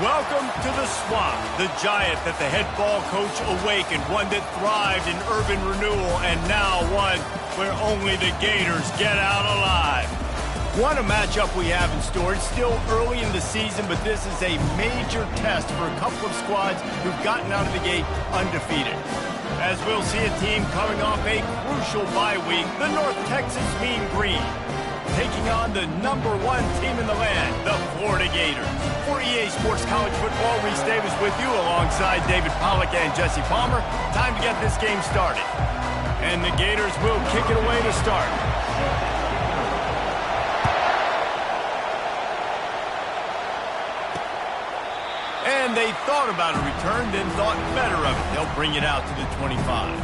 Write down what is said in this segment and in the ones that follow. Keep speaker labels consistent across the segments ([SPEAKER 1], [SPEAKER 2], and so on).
[SPEAKER 1] Welcome to the Swamp, the giant that the head ball coach awakened, one that thrived in urban renewal, and now one where only the Gators get out alive. What a matchup we have in store. It's still early in the season, but this is a major test for a couple of squads who've gotten out of the gate undefeated. As we'll see a team coming off a crucial bye week, the North Texas Mean Green, taking on the #1 team in the land, the Florida Gators. For EA Sports College Football, Reese Davis with you alongside David Pollack and Jesse Palmer. Time to get this game started. And the Gators will kick it away to start. And they thought about a return, then thought better of it. They'll bring it out to the 25.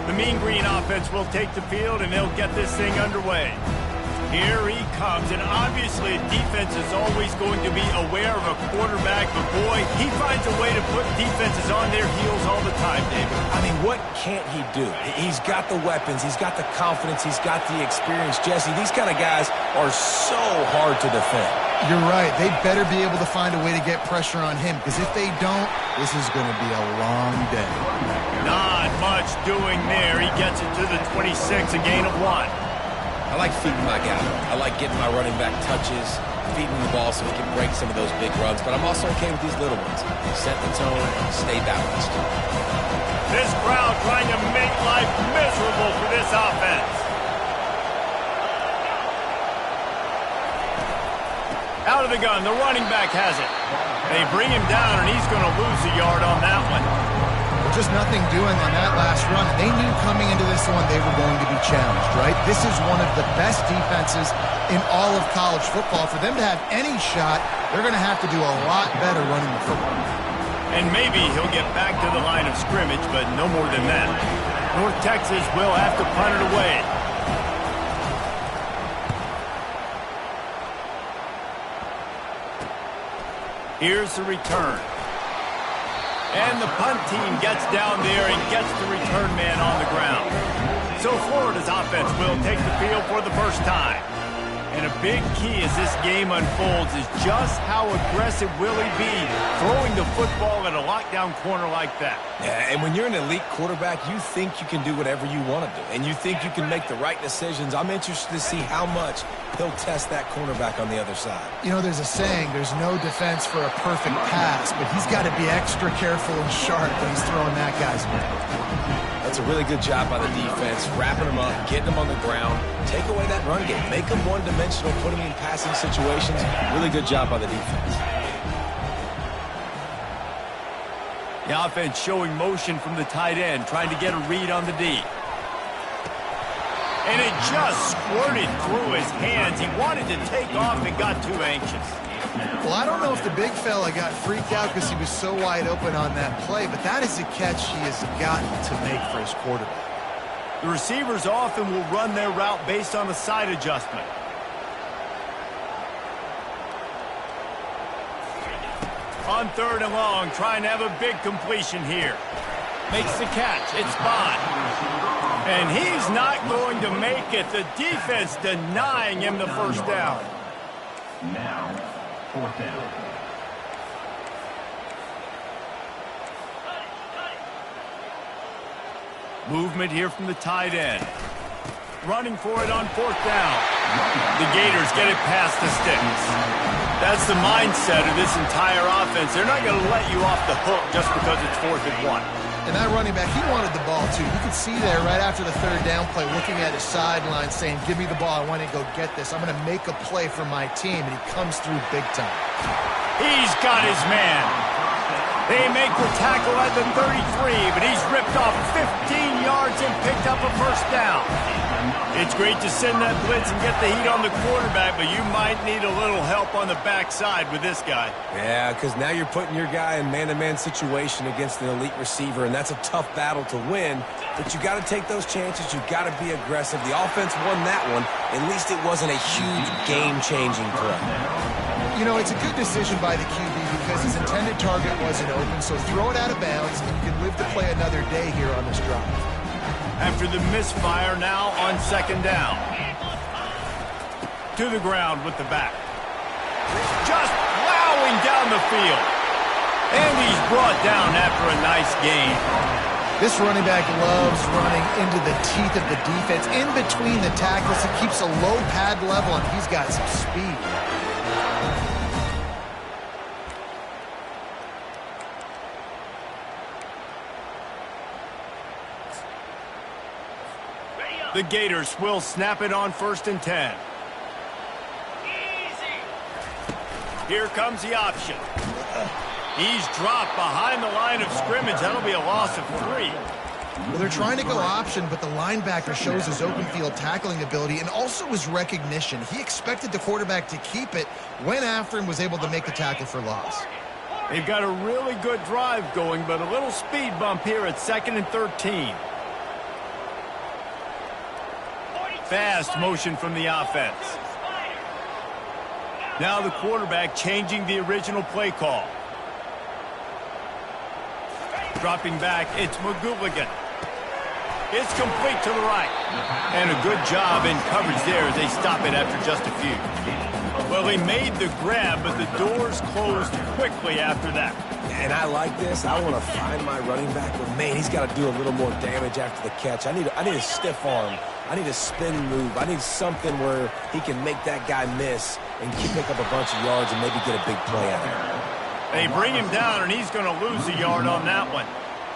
[SPEAKER 1] The Mean Green offense will take the field, and they'll get this thing underway. Here he comes, and obviously defense is always going to be aware of a quarterback, but boy, he finds a way to put defenses on their heels all the time, David.
[SPEAKER 2] I mean, what can't he do? He's got the weapons, he's got the confidence, he's got the experience. Jesse, these kind of guys are so hard to defend.
[SPEAKER 3] You're right. They better be able to find a way to get pressure on him, because if they don't, this is going to be a long day.
[SPEAKER 1] Not much doing there. He gets it to the 26, a gain of 1.
[SPEAKER 2] I like feeding my guy. I like getting my running back touches, feeding the ball so he can break some of those big runs, but I'm also okay with these little ones. Set the tone, stay balanced.
[SPEAKER 1] This crowd trying to make life miserable for this offense. Out of the gun, the running back has it. They bring him down, and he's going to lose a yard on that one.
[SPEAKER 3] Just nothing doing on that last run. They knew coming into this one they were going to be challenged, right? This is one of the best defenses in all of college football. For them to have any shot, they're going to have to do a lot better running the football.
[SPEAKER 1] And maybe he'll get back to the line of scrimmage, but no more than that. North Texas will have to punt it away. Here's the return. And the punt team gets down there and gets the return man on the ground. So Florida's offense will take the field for the first time. And a big key as this game unfolds is just how aggressive will he be throwing the football at a lockdown corner like that.
[SPEAKER 2] Yeah, and when you're an elite quarterback, you think you can do whatever you want to do, and you think you can make the right decisions. I'm interested to see how much he'll test that cornerback on the other side.
[SPEAKER 3] You know, there's a saying, there's no defense for a perfect pass, but he's got to be extra careful and sharp when he's throwing that guy's way.
[SPEAKER 2] That's a really good job by the defense, wrapping them up, getting them on the ground, take away that run game, make them one-dimensional, put them in passing situations. Really good job by the defense.
[SPEAKER 1] The offense showing motion from the tight end, trying to get a read on the D. And it just squirted through his hands. He wanted to take off and got too anxious.
[SPEAKER 3] Well, I don't know if the big fella got freaked out because he was so wide open on that play, but that is a catch he has got to make for his quarterback.
[SPEAKER 1] The receivers often will run their route based on a side adjustment. On 3rd and long, trying to have a big completion here. Makes the catch. It's Bond. And he's not going to make it. The defense denying him the first down.
[SPEAKER 4] Now, 4th down.
[SPEAKER 1] Movement here from the tight end. Running for it on 4th down. The Gators get it past the sticks. That's the mindset of this entire offense. They're not going to let you off the hook just because it's 4th and 1.
[SPEAKER 3] And that running back, he wanted the ball too. You could see there right after the 3rd down play, looking at his sideline saying, give me the ball, I want to go get this. I'm going to make a play for my team, and he comes through big time.
[SPEAKER 1] He's got his man. They make the tackle at the 33, but he's ripped off 15 yards and picked up a first down. It's great to send that blitz and get the heat on the quarterback, but you might need a little help on the backside with this guy.
[SPEAKER 2] Yeah, because now you're putting your guy in man-to-man situation against an elite receiver, and that's a tough battle to win, but you got to take those chances. You got to be aggressive. The offense won that one. At least it wasn't a huge game-changing play.
[SPEAKER 3] You know, it's a good decision by the QB because his intended target wasn't open, so throw it out of bounds, and you can live to play another day here on this drive.
[SPEAKER 1] After the misfire, now on 2nd down. To the ground with the back. Just plowing down the field. And he's brought down after a nice gain.
[SPEAKER 3] This running back loves running into the teeth of the defense. In between the tackles, he keeps a low pad level, and he's got some speed.
[SPEAKER 1] The Gators will snap it on 1st and 10. Here comes the option. He's dropped behind the line of scrimmage. That'll be a loss of 3.
[SPEAKER 3] Well, they're trying to go option, but the linebacker shows his open field tackling ability and also his recognition. He expected the quarterback to keep it, went after him, was able to make the tackle for loss.
[SPEAKER 1] They've got a really good drive going, but a little speed bump here at 2nd and 13. Fast motion from the offense. Now the quarterback changing the original play call. Dropping back, it's McGooligan. It's complete to the right. And a good job in coverage there as they stop it after just a few. Well, they made the grab, but the doors closed quickly after that.
[SPEAKER 2] And I like this. I want to find my running back, but man, he's got to do a little more damage after the catch. I need a stiff arm. I need a spin move. I need something where he can make that guy miss and pick up a bunch of yards and maybe get a big play out of it.
[SPEAKER 1] They bring him down, and he's going to lose a yard on that one.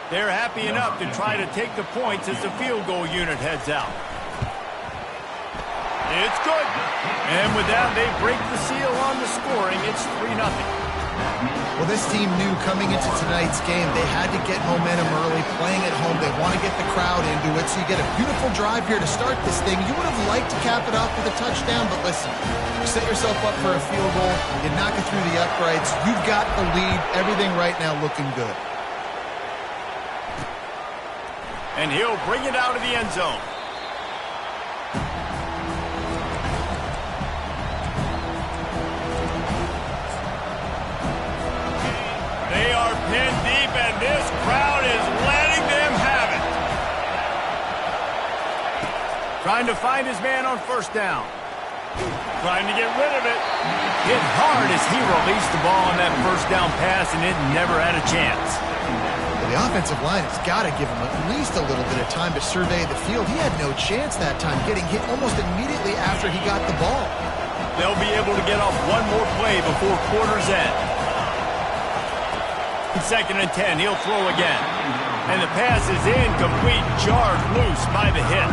[SPEAKER 1] They're happy enough to try to take the points as the field goal unit heads out. It's good. And with that, they break the seal on the scoring. It's 3-0.
[SPEAKER 3] Well, this team knew coming into tonight's game they had to get momentum early, playing at home. They want to get the crowd into it, so you get a beautiful drive here to start this thing. You would have liked to cap it off with a touchdown, but listen, you set yourself up for a field goal, you knock it through the uprights, you've got the lead, everything right now looking good.
[SPEAKER 1] And he'll bring it out of the end zone. They are pinned deep, and this crowd is letting them have it. Trying to find his man on 1st down. Trying to get rid of it. Hit hard as he released the ball on that 1st down pass, and it never had a chance.
[SPEAKER 3] The offensive line has got to give him at least a little bit of time to survey the field. He had no chance that time, getting hit almost immediately after he got the ball.
[SPEAKER 1] They'll be able to get off one more play before quarter's end. 2nd and 10, he'll throw again. And the pass is incomplete, jarred loose by the hit.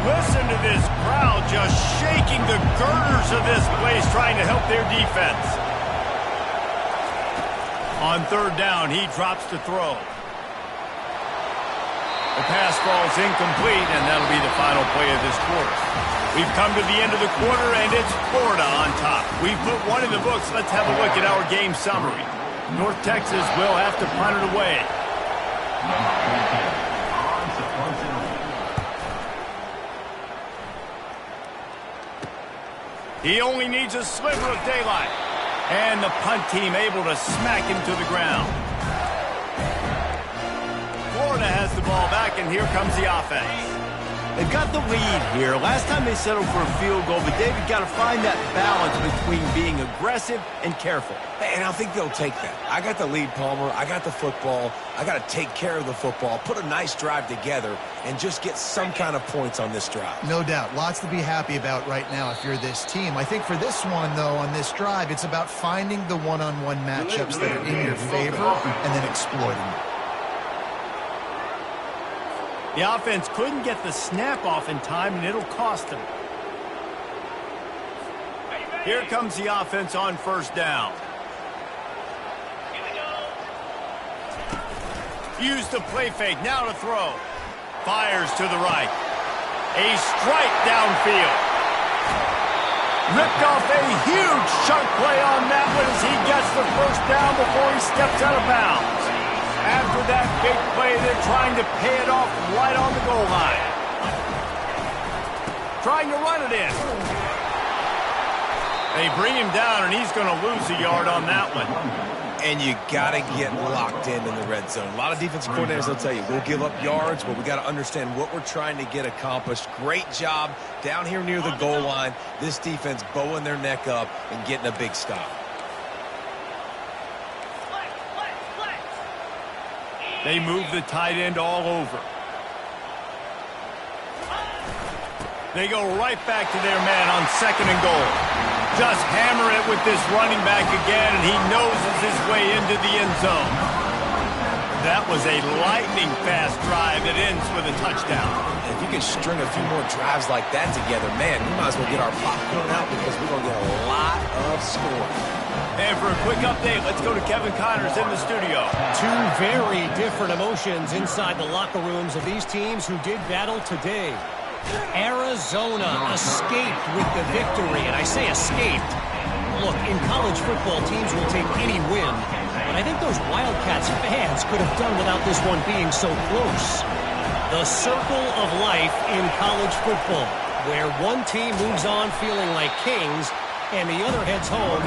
[SPEAKER 1] Listen to this crowd just shaking the girders of this place, trying to help their defense. On 3rd down, he drops to throw. The pass falls incomplete, and that'll be the final play of this quarter. We've come to the end of the quarter, and it's Florida on top. We've put one in the books. Let's have a look at our game summary. North Texas will have to punt it away. He only needs a sliver of daylight. And the punt team able to smack him to the ground. Florida has the ball back, and here comes the offense. They've got the lead here. Last time they settled for a field goal, but they've got to find that balance between being aggressive and careful.
[SPEAKER 2] And I think they'll take that. I got the lead, Palmer. I got the football. I got to take care of the football, put a nice drive together, and just get some kind of points on this drive.
[SPEAKER 3] No doubt. Lots to be happy about right now if you're this team. I think for this one, though, on this drive, it's about finding the one-on-one matchups that are in your favor and then exploiting them.
[SPEAKER 1] The offense couldn't get the snap off in time, and it'll cost them. Here comes the offense on 1st down. Use the play fake, now to throw. Fires to the right. A strike downfield. Ripped off a huge chunk play on that one as he gets the 1st down before he steps out of bounds. After that big play, they're trying to pay it off right on the goal line. Trying to run it in. They bring him down, and he's going to lose a yard on that one.
[SPEAKER 2] And you got to get locked in the red zone. A lot of defensive coordinators, they'll tell you, we'll give up yards, but we got to understand what we're trying to get accomplished. Great job down here near the goal line. This defense bowing their neck up and getting a big stop.
[SPEAKER 1] They move the tight end all over. They go right back to their man on 2nd and goal. Just hammer it with this running back again, and he noses his way into the end zone. That was a lightning-fast drive that ends with a touchdown.
[SPEAKER 2] If you can string a few more drives like that together, man, we might as well get our popcorn out because we're going to get a lot of scoring.
[SPEAKER 1] And for a quick update, let's go to Kevin Connors in the studio.
[SPEAKER 5] Two very different emotions inside the locker rooms of these teams who did battle today. Arizona escaped with the victory, and I say escaped. Look, in college football, teams will take any win, but I think those Wildcats fans could have done without this one being so close. The circle of life in college football, where one team moves on feeling like kings, and the other heads home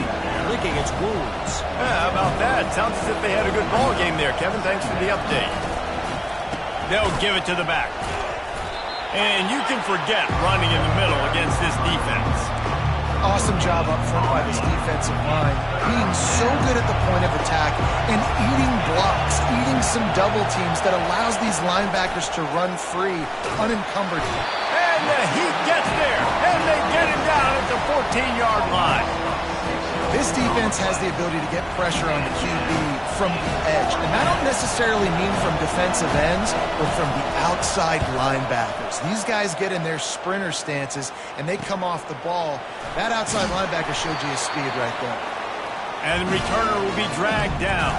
[SPEAKER 5] licking its wounds.
[SPEAKER 1] Yeah, how about that? Sounds as if they had a good ball game there, Kevin. Thanks for the update. They'll give it to the back. And you can forget running in the middle against this defense.
[SPEAKER 3] Awesome job up front by this defensive line. Being so good at the point of attack and eating blocks, eating some double teams that allows these linebackers to run free, unencumbered.
[SPEAKER 1] And the Heat gets there, and they get him down at the 14-yard line.
[SPEAKER 3] This defense has the ability to get pressure on the QB from the edge. And I don't necessarily mean from defensive ends, but from the outside linebackers. These guys get in their sprinter stances, and they come off the ball. That outside linebacker showed you his speed right there.
[SPEAKER 1] And the returner will be dragged down.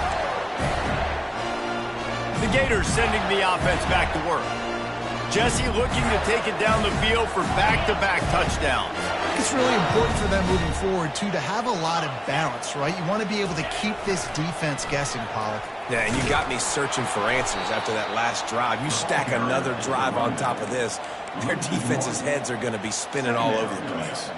[SPEAKER 1] The Gators sending the offense back to work. Jesse looking to take it down the field for back-to-back touchdowns.
[SPEAKER 3] It's really important for them moving forward, too, to have a lot of balance, right? You want to be able to keep this defense guessing, Pollack.
[SPEAKER 2] Yeah, and you got me searching for answers after that last drive. You stack another drive on top of this, their defense's heads are going to be spinning all over the place.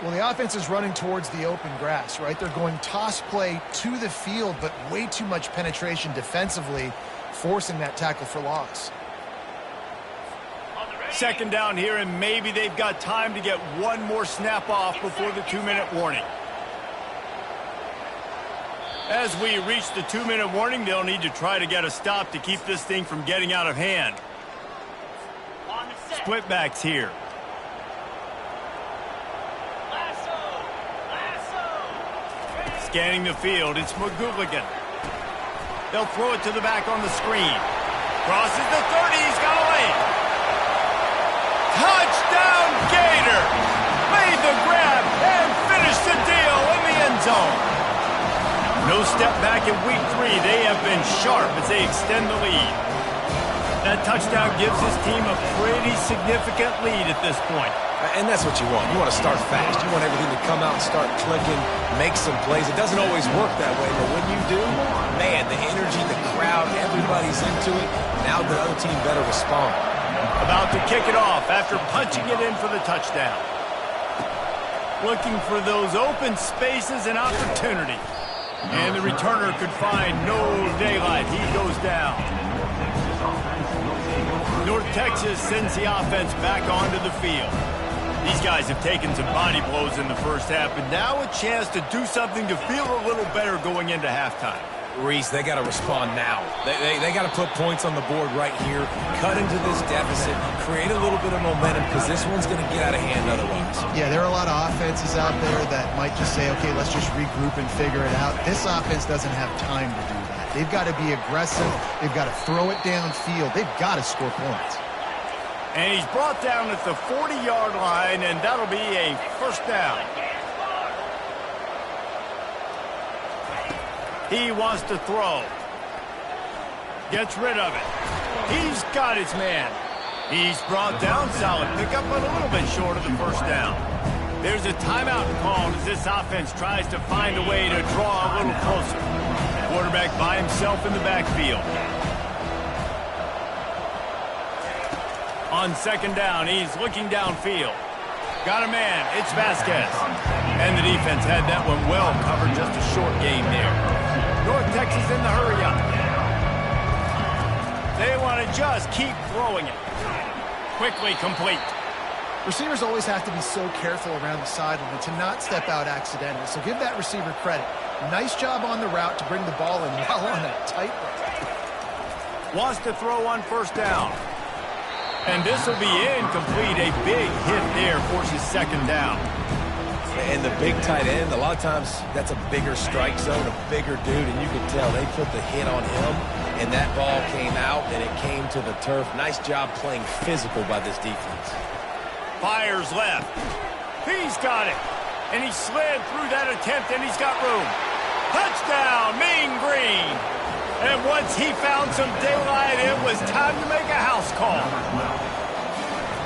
[SPEAKER 3] Well, the offense is running towards the open grass, right? They're going toss play to the field, but way too much penetration defensively, forcing that tackle for loss.
[SPEAKER 1] 2nd down here, and maybe they've got time to get one more snap off before the 2-minute warning. As we reach the 2-minute warning, they'll need to try to get a stop to keep this thing from getting out of hand. Split backs here. Scanning the field, it's McGooligan. They'll throw it to the back on the screen. Crosses the 30, he's got away. Touchdown Gators! Made the grab and finished the deal in the end zone. No step back in week 3. They have been sharp as they extend the lead. That touchdown gives his team a pretty significant lead at this point.
[SPEAKER 2] And that's what you want. You want to start fast. You want everything to come out and start clicking, make some plays. It doesn't always work that way, but when you do, man, the energy, the crowd, everybody's into it. Now the other team better respond.
[SPEAKER 1] About to kick it off after punching it in for the touchdown. Looking for those open spaces and opportunity. And the returner could find no daylight. He goes down. North Texas sends the offense back onto the field. These guys have taken some body blows in the first half, but now a chance to do something to feel a little better going into halftime.
[SPEAKER 2] Reese, they got to respond now. They got to put points on the board right here, cut into this deficit, create a little bit of momentum because this one's going to get out of hand otherwise.
[SPEAKER 3] Yeah, there are a lot of offenses out there that might just say, okay, let's just regroup and figure it out. This offense doesn't have time to do that. They've got to be aggressive. They've got to throw it downfield. They've got to score points.
[SPEAKER 1] And he's brought down at the 40-yard line, and that'll be a first down. He wants to throw. Gets rid of it. He's got his man. He's brought down. Solid pickup, but a little bit short of the first down. There's a timeout called as this offense tries to find a way to draw a little closer. Quarterback by himself in the backfield. On 2nd down, he's looking downfield. Got a man. It's Vasquez. And the defense had that one well covered. Just a short game there. North Texas in the hurry up. They want to just keep throwing it. Quickly complete.
[SPEAKER 3] Receivers always have to be so careful around the sideline and to not step out accidentally. So give that receiver credit. Nice job on the route to bring the ball in while on a tight route.
[SPEAKER 1] Wants to throw on first down. And this will be incomplete. A big hit there forces second down.
[SPEAKER 2] And the big tight end, a lot of times that's a bigger strike zone, a bigger dude, and you can tell they put the hit on him, and that ball came out, and it came to the turf. Nice job playing physical by this defense.
[SPEAKER 1] Fires left. He's got it. And he slid through that attempt, and he's got room. Touchdown, Mean Green. And once he found some daylight, it was time to make a house call.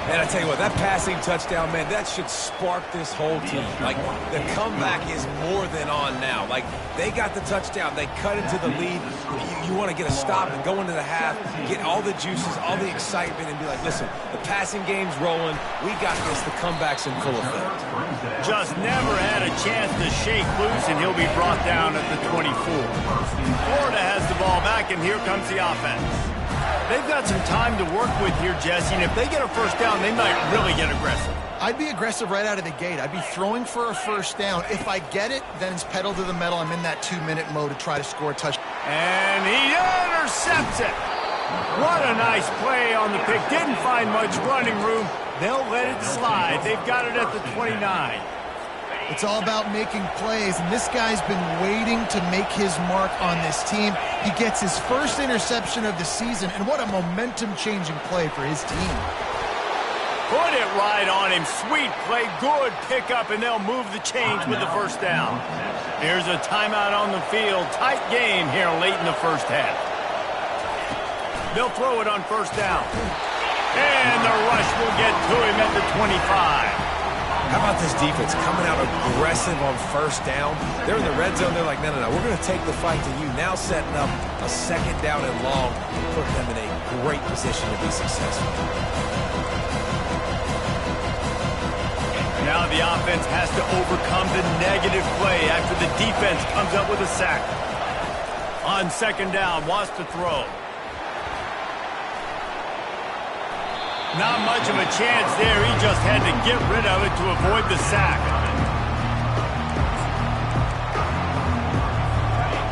[SPEAKER 2] And I tell you what, that passing touchdown, man, that should spark this whole team. Like, the comeback is more than on now. Like, they got the touchdown. They cut into the lead. You want to get a stop and go into the half, get all the juices, all the excitement, and be like, listen, the passing game's rolling. We got this. The comeback's in full effect.
[SPEAKER 1] Just never had a chance to shake loose, and he'll be brought down at the 24. Florida has the ball back, and here comes the offense. They've got some time to work with here, Jesse, and if they get a first down, they might really get aggressive.
[SPEAKER 3] I'd be aggressive right out of the gate. I'd be throwing for a first down. If I get it, then it's pedal to the metal. I'm in that 2-minute mode to try to score a touchdown.
[SPEAKER 1] And he intercepts it. What a nice play on the pick. Didn't find much running room. They'll let it slide. They've got it at the 29.
[SPEAKER 3] It's all about making plays, and this guy's been waiting to make his mark on this team. He gets his first interception of the season, and what a momentum-changing play for his team.
[SPEAKER 1] Put it right on him. Sweet play, good pickup, and they'll move the chains with the first down. Here's a timeout on the field. Tight game here late in the first half. They'll throw it on first down. And the rush will get to him at the 25.
[SPEAKER 2] How about this defense coming out aggressive on first down? They're in the red zone. They're like, no, we're going to take the fight to you. Now setting up a second down and long, putting them in a great position to be successful.
[SPEAKER 1] Now the offense has to overcome the negative play after the defense comes up with a sack. On second down, wants to throw. Not much of a chance there. He just had to get rid of it to avoid the sack.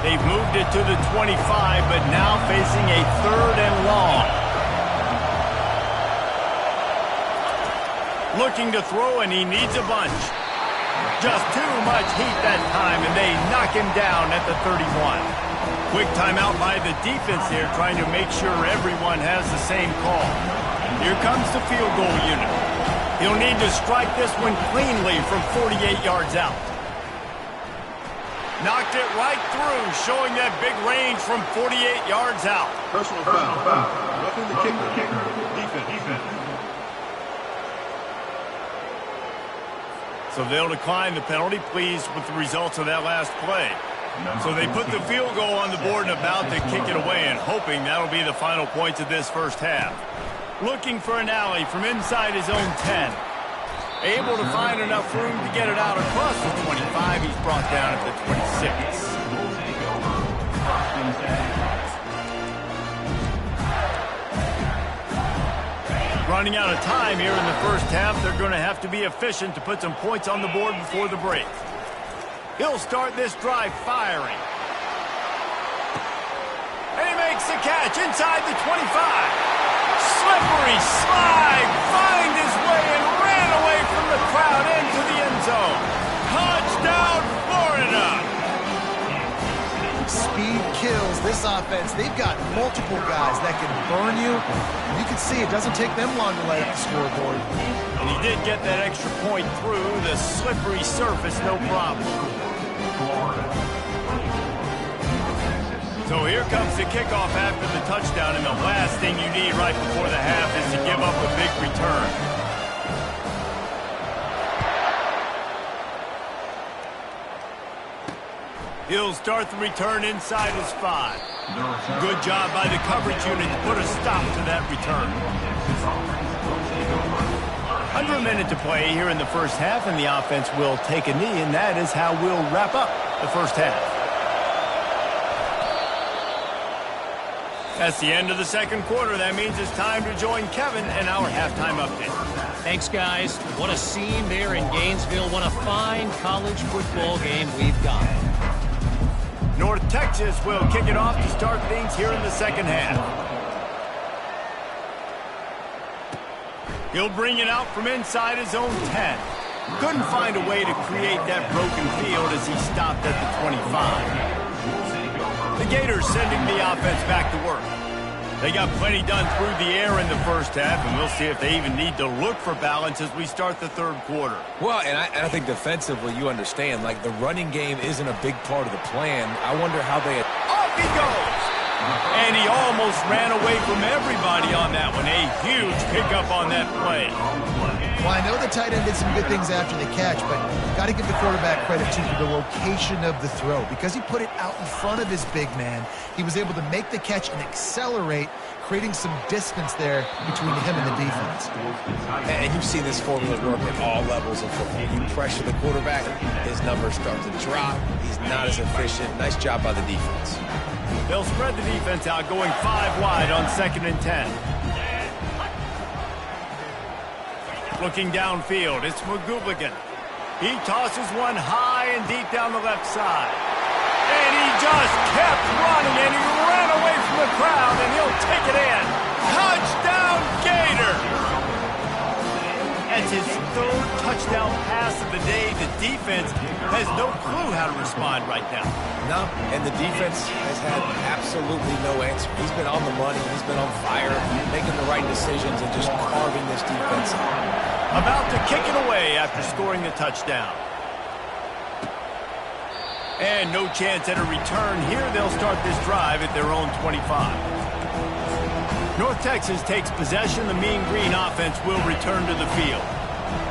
[SPEAKER 1] They've moved it to the 25, but now facing a third and long. Looking to throw, and he needs a bunch. Just too much heat that time, and they knock him down at the 31. Quick timeout by the defense here, trying to make sure everyone has the same call. Here comes the field goal unit. He'll need to strike this one cleanly from 48 yards out. Knocked it right through, showing that big range from 48 yards out.
[SPEAKER 6] Personal foul. Roughing the kicker. Defense.
[SPEAKER 1] So they'll decline the penalty, pleased with the results of that last play. So they put the field goal on the board and about to kick it away, and hoping that'll be the final points of this first half. Looking for an alley from inside his own 10. Able to find enough room to get it out across the 25. He's brought down at the 26. Running out of time here in the first half. They're going to have to be efficient to put some points on the board before the break. He'll start this drive firing. And he makes the catch inside the 25. Slippery slide, find his way and ran away from the crowd into the end zone. Touchdown, Florida!
[SPEAKER 3] Speed kills this offense. They've got multiple guys that can burn you. You can see it doesn't take them long to light up the scoreboard.
[SPEAKER 1] And he did get that extra point through the slippery surface, no problem. So here comes the kickoff after the touchdown, and the last thing you need right before the half is to give up a big return. He'll start the return inside his 5. Good job by the coverage unit to put a stop to that return. Under a minute to play here in the first half, and the offense will take a knee, and that is how we'll wrap up the first half. That's the end of the second quarter. That means it's time to join Kevin and our halftime update.
[SPEAKER 5] Thanks, guys. What a scene there in Gainesville. What a fine college football game we've got.
[SPEAKER 1] North Texas will kick it off to start things here in the second half. He'll bring it out from inside his own 10. Couldn't find a way to create that broken field as he stopped at the 25. The Gators sending the offense back to work. They got plenty done through the air in the first half, and we'll see if they even need to look for balance as we start the third quarter.
[SPEAKER 2] Well, and I think defensively, you understand, like the running game isn't a big part of the plan. I wonder how they...
[SPEAKER 1] Off he goes! And he almost ran away from everybody on that one. A huge pickup on that play.
[SPEAKER 3] Well, I know the tight end did some good things after the catch, but got to give the quarterback credit, too, for the location of the throw. Because he put it out in front of his big man, he was able to make the catch and accelerate, creating some distance there between him and the defense.
[SPEAKER 2] And you've seen this formula work at all levels of football. You pressure the quarterback, his numbers start to drop. He's not as efficient. Nice job by the defense.
[SPEAKER 1] They'll spread the defense out, going 5 wide on 2nd and 10. Looking downfield, it's McGooligan. He tosses one high and deep down the left side. And he just kept running, and he ran away from the crowd, and he'll take it in. Touchdown, Gators! That's his 3rd touchdown pass of the day. The defense has no clue how to respond right now.
[SPEAKER 2] No, and the defense has had absolutely no answer. He's been on the money. He's been on fire, making the right decisions and just carving this defense up.
[SPEAKER 1] About to kick it away after scoring the touchdown. And no chance at a return here. They'll start this drive at their own 25. North Texas takes possession. The Mean Green offense will return to the field.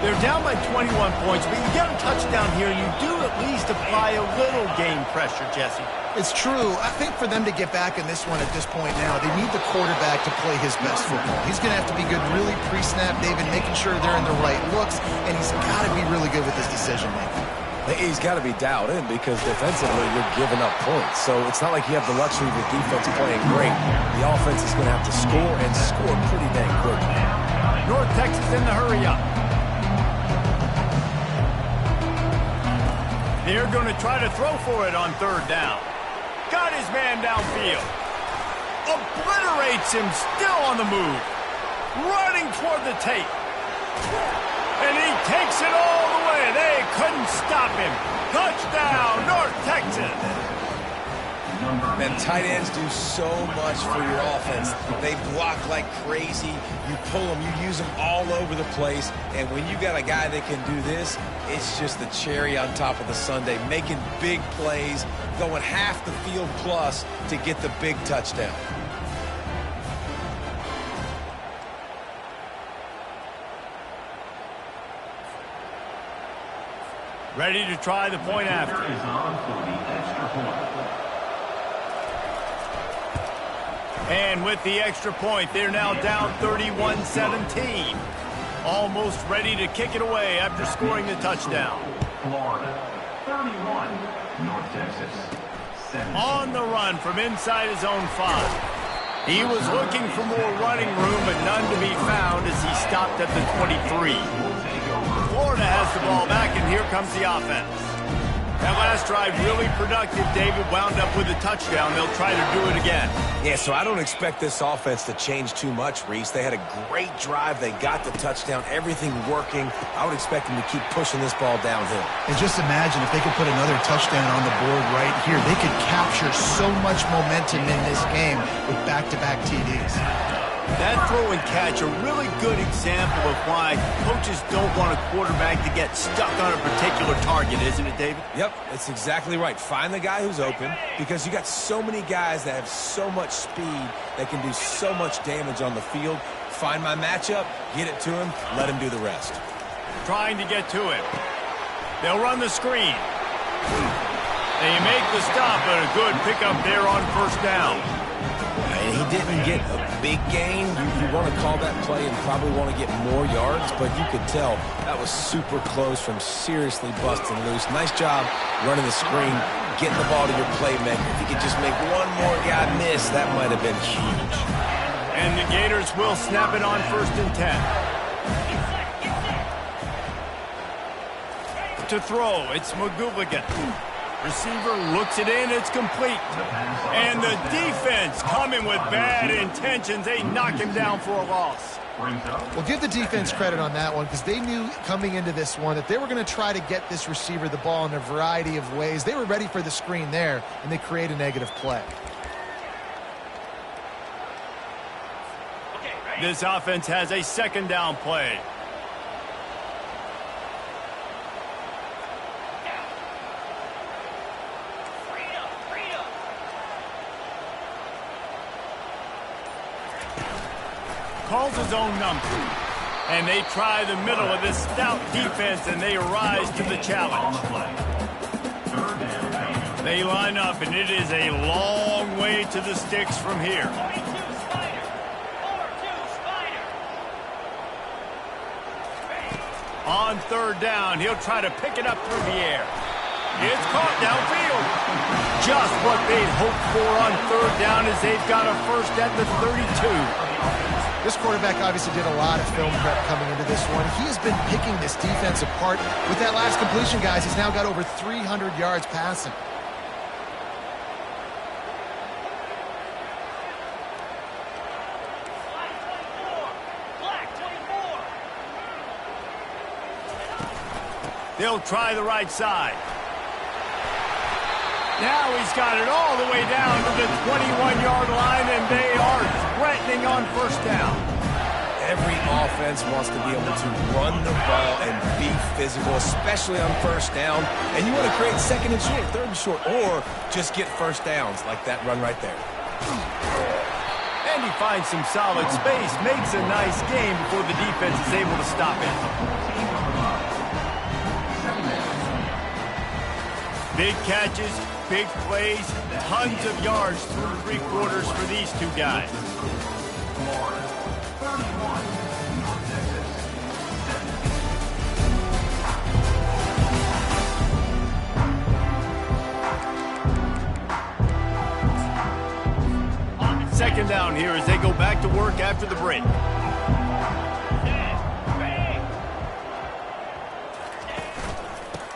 [SPEAKER 1] They're down by 21 points, but you get a touchdown here, you do at least apply a little game pressure, Jesse.
[SPEAKER 3] It's true. I think for them to get back in this one at this point now, they need the quarterback to play his best football. He's going to have to be good really pre-snap, David, making sure they're in the right looks, and he's got to be really good with his decision-making.
[SPEAKER 2] He's got to be dialed in because defensively you're giving up points. So it's not like you have the luxury of the defense playing great. The offense is going to have to score and score pretty dang quick.
[SPEAKER 1] North Texas in the hurry-up. They're going to try to throw for it on 3rd down. Got his man downfield. Obliterates him, still on the move. Running toward the tape. And he takes it all the way. They couldn't stop him. Touchdown, North Texas.
[SPEAKER 2] Man, tight ends do so much for your offense. They block like crazy. You pull them, you use them all over the place. And when you got a guy that can do this, it's just the cherry on top of the sundae, making big plays, going half the field plus to get the big touchdown.
[SPEAKER 1] Ready to try the point after.
[SPEAKER 4] Is on for the extra point.
[SPEAKER 1] And with the extra point, they're now down 31-17. Almost ready to kick it away after scoring the touchdown.
[SPEAKER 4] Florida, 31. North Texas, 17.
[SPEAKER 1] On the run from inside his own 5. He was looking for more running room, but none to be found as he stopped at the 23. Florida has the ball back, and here comes the offense. That last drive really productive. David wound up with a touchdown. They'll try to do it again.
[SPEAKER 2] Yeah, so I don't expect this offense to change too much, Reese. They had a great drive. They got the touchdown. Everything working. I would expect them to keep pushing this ball downhill.
[SPEAKER 3] And just imagine if they could put another touchdown on the board right here. They could capture so much momentum in this game with back-to-back TDs.
[SPEAKER 1] That throw and catch, a really good example of why coaches don't want a quarterback to get stuck on a particular target, isn't it, David?
[SPEAKER 2] Yep, that's exactly right. Find the guy who's open because you got so many guys that have so much speed that can do so much damage on the field. Find my matchup, get it to him, let him do the rest.
[SPEAKER 1] Trying to get to him. They'll run the screen. They make the stop, but a good pickup there on 1st down.
[SPEAKER 2] And he didn't get a big gain. You want to call that play and probably want to get more yards, but you could tell that was super close from seriously busting loose. Nice job running the screen, getting the ball to your playmaker. If you could just make one more guy miss, that might have been huge.
[SPEAKER 1] And the Gators will snap it on 1st and 10. To throw, it's McGooligan. Receiver looks it in, it's complete. And the defense coming with bad intentions. They knock him down for a loss.
[SPEAKER 3] Well, give the defense credit on that one because they knew coming into this one that they were going to try to get this receiver the ball in a variety of ways. They were ready for the screen there, and they create a negative play.
[SPEAKER 1] This offense has a 2nd down play. Calls his own number. And they try the middle of this stout defense, and they rise to the challenge. They line up, and it is a long way to the sticks from here. On 3rd down, he'll try to pick it up through the air. It's caught downfield. Just what they'd hoped for on 3rd down as they've got a first at the 32.
[SPEAKER 3] This quarterback obviously did a lot of film prep coming into this one. He has been picking this defense apart. With that last completion, guys, he's now got over 300 yards passing.
[SPEAKER 1] They'll try the right side. Now he's got it all the way down to the 21-yard line, and they are threatening on 1st down.
[SPEAKER 2] Every offense wants to be able to run the ball and be physical, especially on 1st down. And you want to create 2nd and short, 3rd and short, or just get 1st downs like that run right there.
[SPEAKER 1] And he finds some solid space, makes a nice game before the defense is able to stop it. Big catches, big plays, tons of yards through 3 quarters for these two guys. Second down here as they go back to work after the break.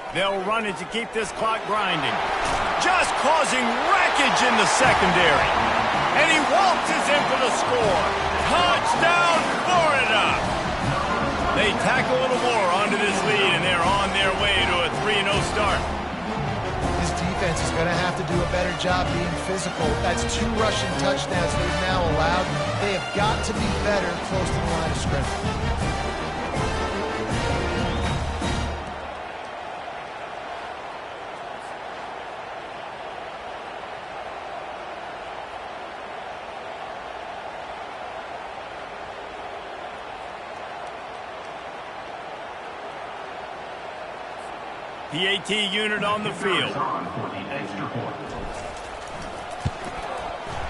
[SPEAKER 1] They'll run it to keep this clock grinding. Just causing wreckage in the secondary. And he waltzes in for the score. Touchdown, Florida! They tack a little more onto this lead, and they're on their way to a 3-0 start.
[SPEAKER 3] This defense is going to have to do a better job being physical. That's 2 rushing touchdowns they've now allowed. They have got to be better close to the line of scrimmage.
[SPEAKER 1] PAT unit on the field.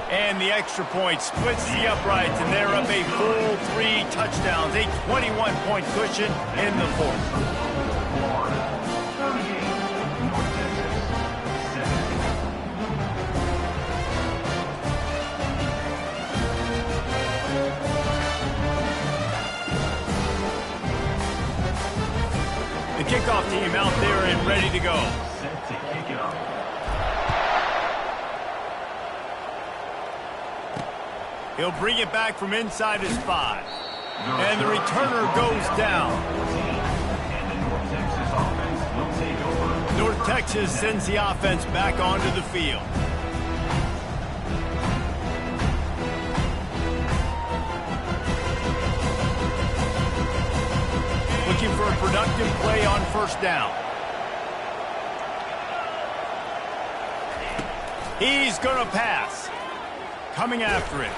[SPEAKER 1] And the extra point splits the uprights, and they're up a full 3 touchdowns, a 21-point cushion in the 4th. The kickoff team out there and ready to go.
[SPEAKER 4] Set to kick it off.
[SPEAKER 1] He'll bring it back from inside his 5. And the returner goes down.
[SPEAKER 4] And the North Texas offense will take over.
[SPEAKER 1] North Texas sends the offense back onto the field. Looking for a productive play on 1st down. He's going to pass. Coming after it.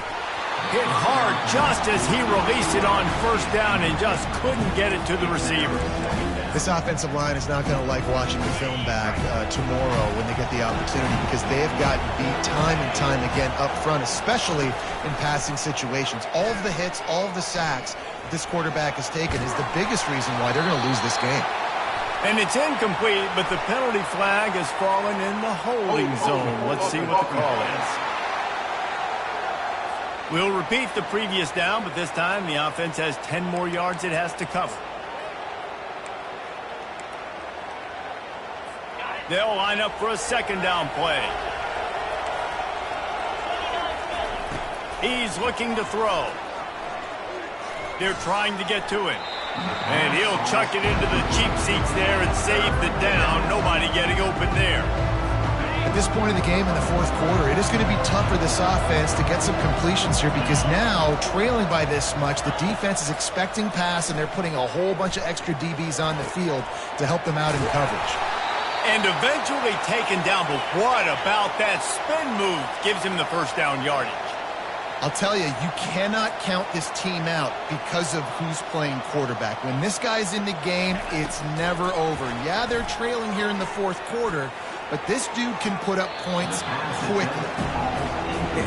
[SPEAKER 1] Hit hard just as he released it on 1st down and just couldn't get it to the receiver.
[SPEAKER 3] This offensive line is not going to like watching the film back tomorrow when they get the opportunity, because they have gotten beat time and time again up front, especially in passing situations. All of the hits, all of the sacks this quarterback has taken is the biggest reason why they're going to lose this game.
[SPEAKER 1] And it's incomplete, but the penalty flag has fallen in the holding zone. Let's see what the call is. We'll repeat the previous down, but this time the offense has 10 more yards it has to cover. They'll line up for a second down play. He's looking to throw. They're trying to get to him. And he'll chuck it into the cheap seats there and save the down. Nobody getting open there.
[SPEAKER 3] At this point in the game in the fourth quarter, it is going to be tough for this offense to get some completions here, because now, trailing by this much, the defense is expecting pass, and they're putting a whole bunch of extra DBs on the field to help them out in coverage.
[SPEAKER 1] And eventually taken down, but what about that spin move? Gives him the first down yardage.
[SPEAKER 3] I'll tell you, you cannot count this team out because of who's playing quarterback. When this guy's in the game, it's never over. Yeah, they're trailing here in the fourth quarter, but this dude can put up points quickly.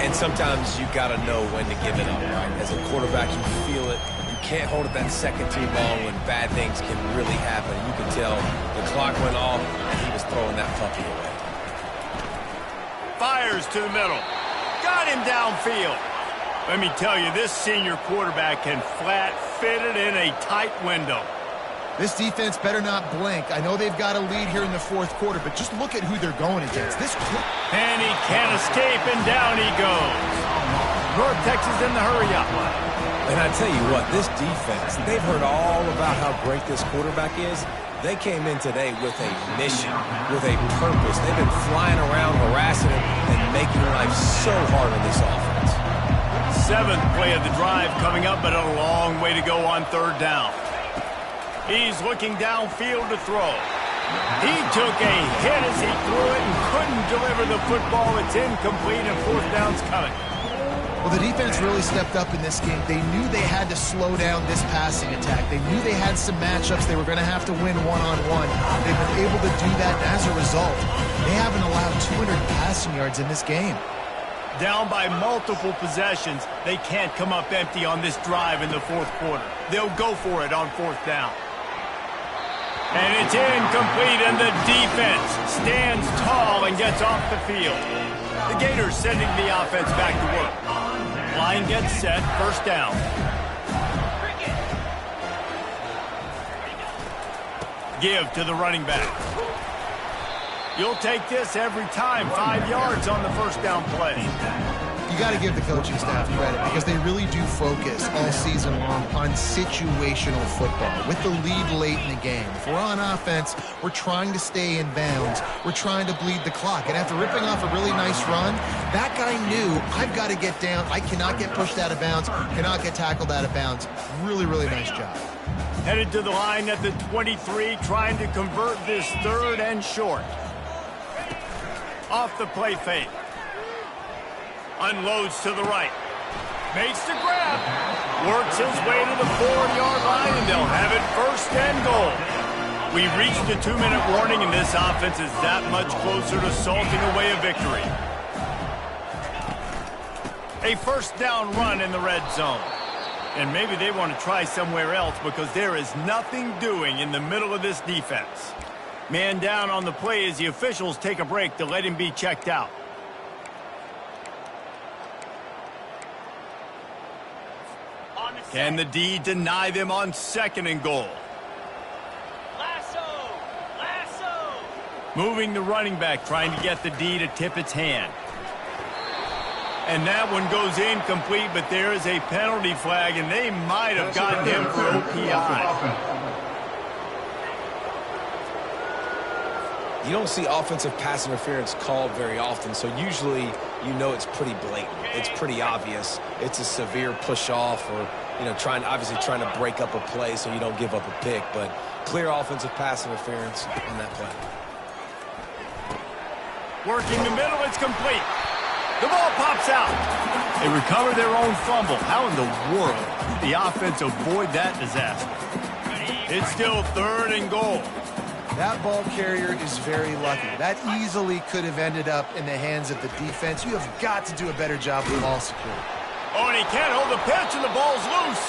[SPEAKER 2] And sometimes you got to know when to give it up, right? As a quarterback, you feel it. You can't hold it that second too long when bad things can really happen. You can tell the clock went off, and he was throwing that puppy away.
[SPEAKER 1] Fires to the middle. Got him downfield. Let me tell you, this senior quarterback can flat fit it in a tight window.
[SPEAKER 3] This defense better not blink. I know they've got a lead here in the fourth quarter, but just look at who they're going against.
[SPEAKER 1] And he can't escape, and down he goes. North Texas in the hurry-up.
[SPEAKER 2] And I tell you what, this defense, they've heard all about how great this quarterback is. They came in today with a mission, with a purpose. They've been flying around, harassing him, and making life so hard on this offense.
[SPEAKER 1] Seventh play of the drive coming up, but a long way to go on third down. He's looking downfield to throw. He took a hit as he threw it and couldn't deliver the football. It's incomplete, and fourth down's coming.
[SPEAKER 3] Well, the defense really stepped up in this game. They knew they had to slow down this passing attack. They knew they had some matchups they were going to have to win one-on-one. They've been able to do that, and as a result, they haven't allowed 200 passing yards in this game.
[SPEAKER 1] Down by multiple possessions, they can't come up empty on this drive in the fourth quarter. They'll go for it on fourth down. And it's incomplete, and the defense stands tall and gets off the field. The Gators sending the offense back to work. Line gets set, first down. Give to the running back. You'll take this every time. 5 yards on the first down play.
[SPEAKER 3] You got to give the coaching staff credit, because they really do focus all season long on situational football. With the lead late in the game, if we're on offense, we're trying to stay in bounds. We're trying to bleed the clock. And after ripping off a really nice run, that guy knew, I've got to get down. I cannot get pushed out of bounds, cannot get tackled out of bounds. Really, really nice job.
[SPEAKER 1] Headed to the line at the 23, trying to convert this third and short. Off the play fake. Unloads to the right. Makes the grab. Works his way to the 4-yard line, and they'll have it first and goal. We reached a 2-minute warning, and this offense is that much closer to salting away a victory. A first down run in the red zone. And maybe they want to try somewhere else, because there is nothing doing in the middle of this defense. Man down on the play as the officials take a break to let him be checked out. Can the D deny them on second and goal? Lasso! Moving the running back, trying to get the D to tip its hand. And that one goes incomplete, but there is a penalty flag, and they might have gotten him for OPI.
[SPEAKER 2] You don't see offensive pass interference called very often, so usually you know it's pretty blatant. It's pretty obvious. It's a severe push-off, or obviously trying to break up a play so you don't give up a pick, but clear offensive pass interference on that play.
[SPEAKER 1] Working the middle, it's complete. The ball pops out. They recover their own fumble. How in the world did the offense avoid that disaster? It's still 3rd and goal.
[SPEAKER 3] That ball carrier is very lucky. That easily could have ended up in the hands of the defense. You have got to do a better job with ball security.
[SPEAKER 1] Oh, and he can't hold the pitch, and the ball's loose.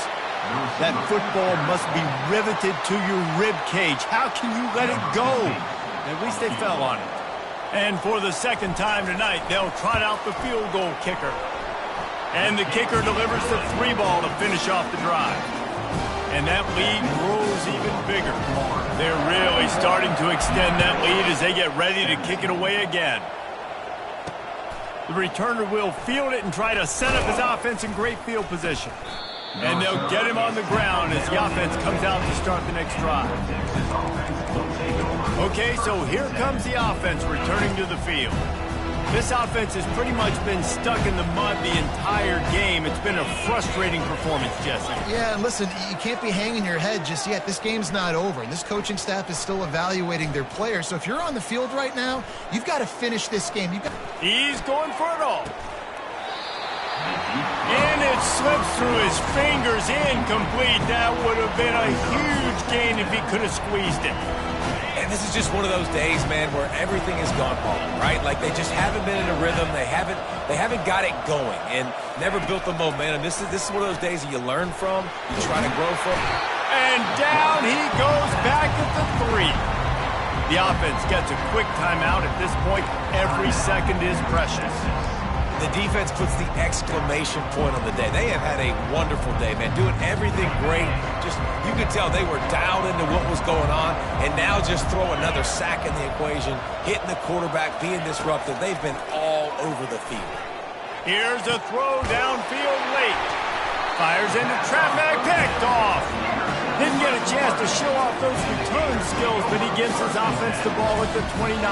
[SPEAKER 1] That football must be riveted to your rib cage. How can you let it go? At least they fell on it. And for the 2nd time tonight, they'll trot out the field goal kicker. And the kicker delivers the 3-ball to finish off the drive. And that lead grows even bigger. They're really starting to extend that lead as they get ready to kick it away again. The returner will field it and try to set up his offense in great field position. And they'll get him on the ground as the offense comes out to start the next drive. Okay, so here comes the offense returning to the field. This offense has pretty much been stuck in the mud the entire game. It's been a frustrating performance, Jesse.
[SPEAKER 3] Yeah, and listen, you can't be hanging your head just yet. This game's not over, and this coaching staff is still evaluating their players. So if you're on the field right now, you've got to finish this game.
[SPEAKER 1] He's going for it all. And it slips through his fingers, incomplete. That would have been a huge gain if he could have squeezed it.
[SPEAKER 2] And this is just one of those days, man, where everything has gone wrong, right? Like they just haven't been in a rhythm. They haven't got it going and never built the momentum. This is one of those days that you learn from, you try to grow from.
[SPEAKER 1] And down he goes back at the 3. The offense gets a quick timeout. At this point, every second is precious.
[SPEAKER 2] The defense puts the exclamation point on the day. They have had a wonderful day, man, doing everything great. Just, you could tell they were dialed into what was going on, and now just throw another sack in the equation, hitting the quarterback, being disruptive. They've been all over the field.
[SPEAKER 1] Here's a throw downfield late. Fires into traffic, picked off. Didn't get a chance to show off those return skills, but he gives his offense the ball at the 29.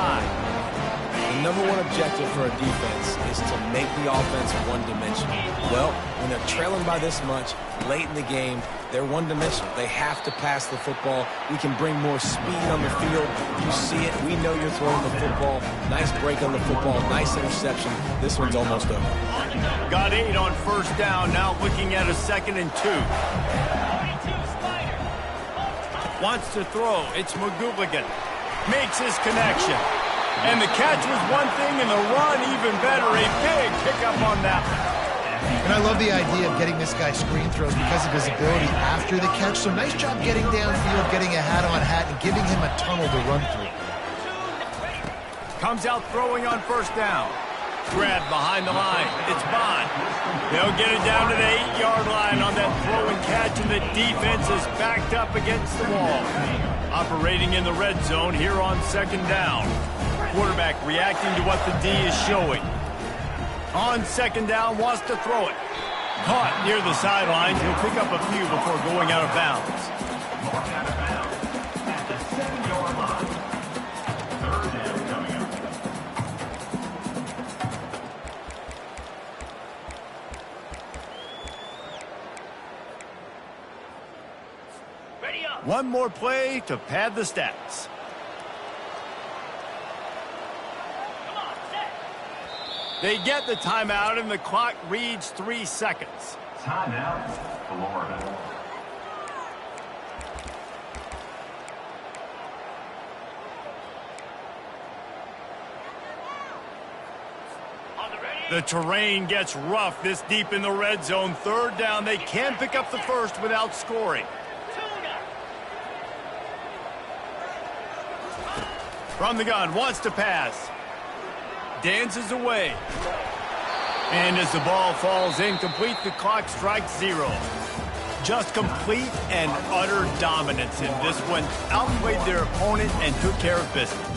[SPEAKER 2] The number one objective for a defense is to make the offense one-dimensional. Well, when they're trailing by this much, late in the game, they're one-dimensional. They have to pass the football. We can bring more speed on the field. You see it. We know you're throwing the football. Nice break on the football. Nice interception. This one's almost over.
[SPEAKER 1] Got 8 on 1st down. Now looking at a 2nd and 2. Wants to throw. It's McGooligan. Makes his connection. And the catch was one thing, and the run even better. A big pickup on that one.
[SPEAKER 3] And I love the idea of getting this guy screen throws because of his ability after the catch. So nice job getting downfield, getting a hat-on-hat, and giving him a tunnel to run through.
[SPEAKER 1] Comes out throwing on 1st down. Grabbed behind the line. It's Bond. They'll get it down to the 8-yard line on that throw and catch, and the defense is backed up against the wall. Operating in the red zone here on 2nd down. Quarterback reacting to what the D is showing. On 2nd down, wants to throw it. Caught near the sidelines. He'll pick up a few before going out of bounds. One more play to pad the stats. They get the timeout, and the clock reads 3 seconds.
[SPEAKER 4] Timeout, Florida.
[SPEAKER 1] The terrain gets rough this deep in the red zone. 3rd down, they can pick up the 1st without scoring. From the gun, wants to pass. Dances away. And as the ball falls incomplete, the clock strikes 0. Just complete and utter dominance in this one. Outplayed their opponent and took care of business.